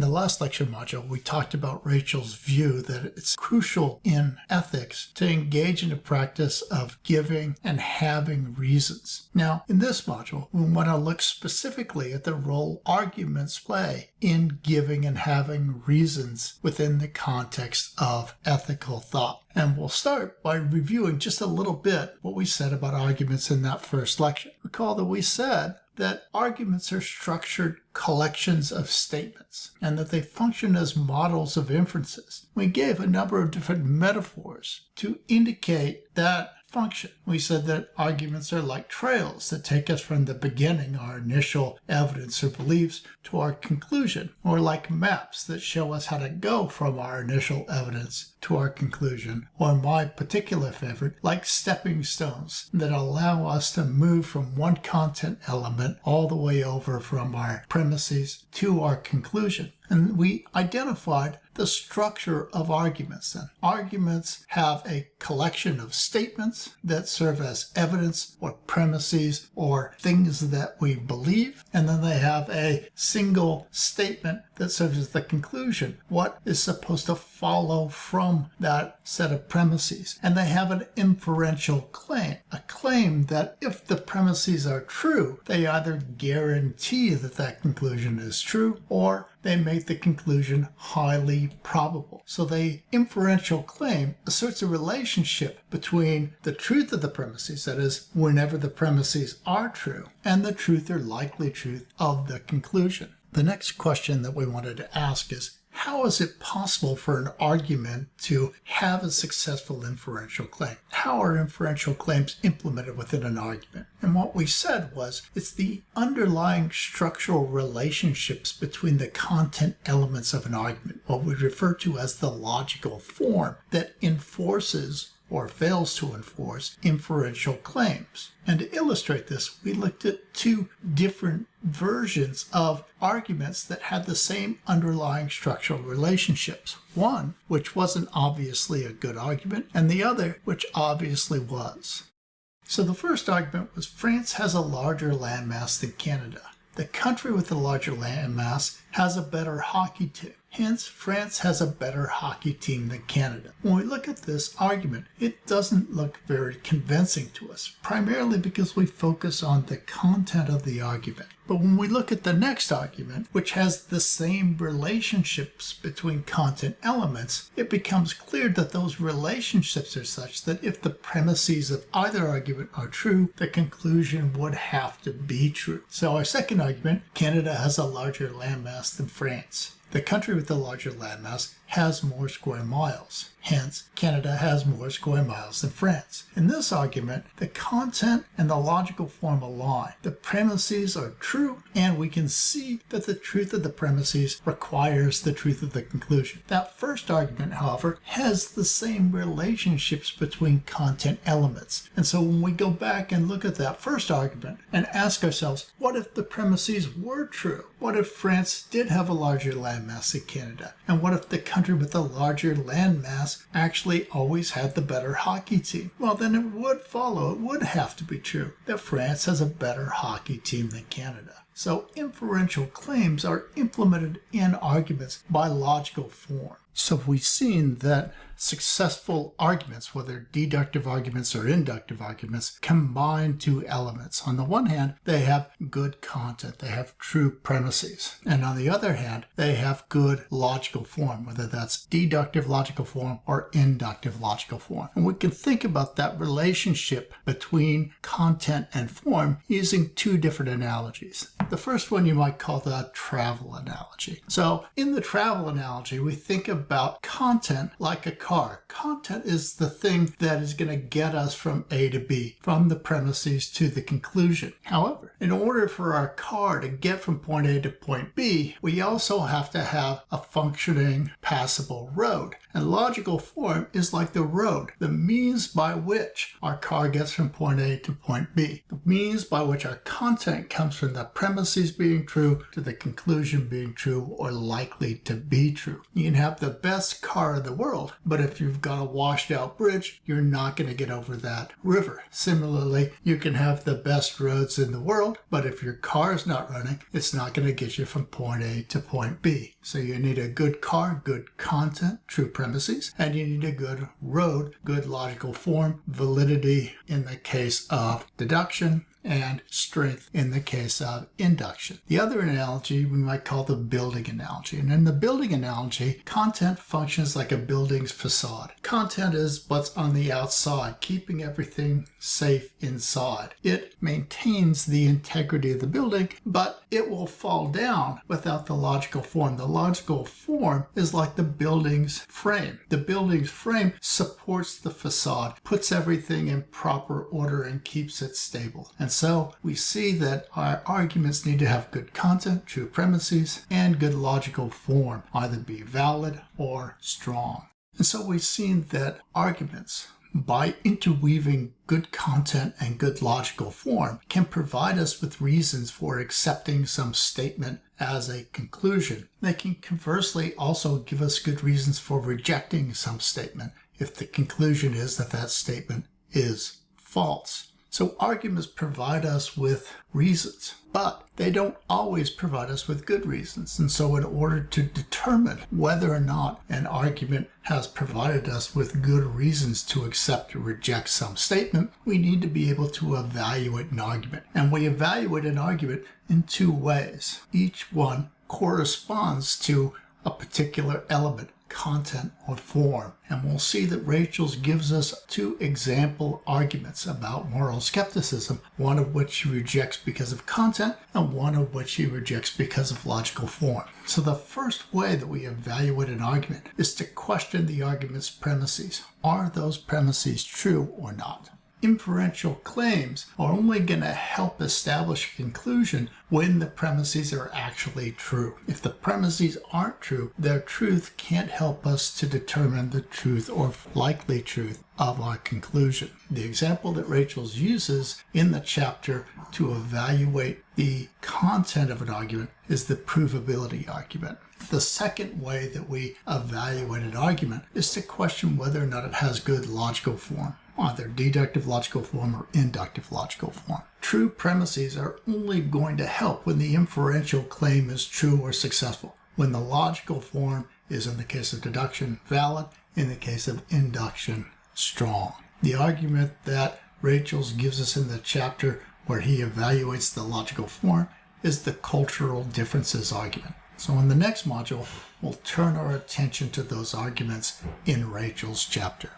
the last lecture module, we talked about Rachel's view that it's crucial in ethics to engage in the practice of giving and having reasons. Now, in this module, we want to look specifically at the role arguments play in giving and having reasons within the context of ethical thought. And we'll start by reviewing just a little bit what we said about arguments in that first lecture. Recall that we said that arguments are structured collections of statements and that they function as models of inferences. We gave a number of different metaphors to indicate that function. We said that arguments are like trails that take us from the beginning, our initial evidence or beliefs, to our conclusion, or like maps that show us how to go from our initial evidence to our conclusion, or my particular favorite, like stepping stones that allow us to move from one content element all the way over from our premises to our conclusion. And we identified the structure of arguments. And arguments have a collection of statements that serve as evidence or premises or things that we believe. And then they have a single statement that serves as the conclusion, what is supposed to follow from that set of premises. And they have an inferential claim, a claim that if the premises are true, they either guarantee that that conclusion is true or they make the conclusion highly probable. So the inferential claim asserts a relationship between the truth of the premises, that is, whenever the premises are true, and the truth or likely truth of the conclusion. The next question that we wanted to ask is, how is it possible for an argument to have a successful inferential claim? How are inferential claims implemented within an argument? And what we said was it's the underlying structural relationships between the content elements of an argument, what we refer to as the logical form, that enforces or fails to enforce inferential claims. And to illustrate this, we looked at two different versions of arguments that had the same underlying structural relationships. One, which wasn't obviously a good argument, and the other, which obviously was. So the first argument was France has a larger landmass than Canada. The country with the larger landmass has a better hockey team. Hence, France has a better hockey team than Canada. When we look at this argument, it doesn't look very convincing to us, primarily because we focus on the content of the argument. But when we look at the next argument, which has the same relationships between content elements, it becomes clear that those relationships are such that if the premises of either argument are true, the conclusion would have to be true. So our second argument, Canada has a larger landmass than France. The country with the larger landmass has more square miles. Hence, Canada has more square miles than France. In this argument, the content and the logical form align. The premises are true, and we can see that the truth of the premises requires the truth of the conclusion. That first argument, however, has the same relationships between content elements. And so when we go back and look at that first argument and ask ourselves, what if the premises were true? What if France did have a larger landmass than Canada? And what if the country with a larger landmass actually always had the better hockey team? Well, then it would follow, it would have to be true, that France has a better hockey team than Canada. So inferential claims are implemented in arguments by logical form. So we've seen that successful arguments, whether deductive arguments or inductive arguments, combine two elements. On the one hand, they have good content, they have true premises. And on the other hand, they have good logical form, whether that's deductive logical form or inductive logical form. And we can think about that relationship between content and form using two different analogies. The first one you might call the travel analogy. So in the travel analogy, we think about content like a car. Content is the thing that is going to get us from A to B, from the premises to the conclusion. However, in order for our car to get from point A to point B, we also have to have a functioning, passable road. And logical form is like the road, the means by which our car gets from point A to point B, the means by which our content comes from the premises being true to the conclusion being true or likely to be true. You can have the best car in the world, but if you've got a washed out bridge, you're not going to get over that river. Similarly, you can have the best roads in the world, but if your car is not running, it's not going to get you from point A to point B. So you need a good car, good content, true premises, and you need a good road, good logical form, validity in the case of deduction, and strength in the case of induction. The other analogy we might call the building analogy. And in the building analogy, content functions like a building's facade. Content is what's on the outside, keeping everything safe inside. It maintains the integrity of the building, but it will fall down without the logical form. The logical form is like the building's frame. The building's frame supports the facade, puts everything in proper order, and keeps it stable. And so we see that our arguments need to have good content, true premises, and good logical form, either be valid or strong. And so we've seen that arguments, by interweaving good content and good logical form, can provide us with reasons for accepting some statement as a conclusion. They can conversely also give us good reasons for rejecting some statement if the conclusion is that that statement is false. So arguments provide us with reasons, but they don't always provide us with good reasons. And so in order to determine whether or not an argument has provided us with good reasons to accept or reject some statement, we need to be able to evaluate an argument. And we evaluate an argument in two ways. Each one corresponds to a particular element, content, or form. And we'll see that Rachel's gives us two example arguments about moral skepticism, one of which she rejects because of content and one of which she rejects because of logical form. So the first way that we evaluate an argument is to question the argument's premises. Are those premises true or not? Inferential claims are only going to help establish a conclusion when the premises are actually true. If the premises aren't true, their truth can't help us to determine the truth or likely truth of our conclusion. The example that Rachel's uses in the chapter to evaluate the content of an argument is the provability argument. The second way that we evaluate an argument is to question whether or not it has good logical form, either deductive logical form or inductive logical form. True premises are only going to help when the inferential claim is true or successful, when the logical form is, in the case of deduction, valid, in the case of induction, strong. The argument that Rachel's gives us in the chapter where he evaluates the logical form is the cultural differences argument. So in the next module, we'll turn our attention to those arguments in Rachel's chapter.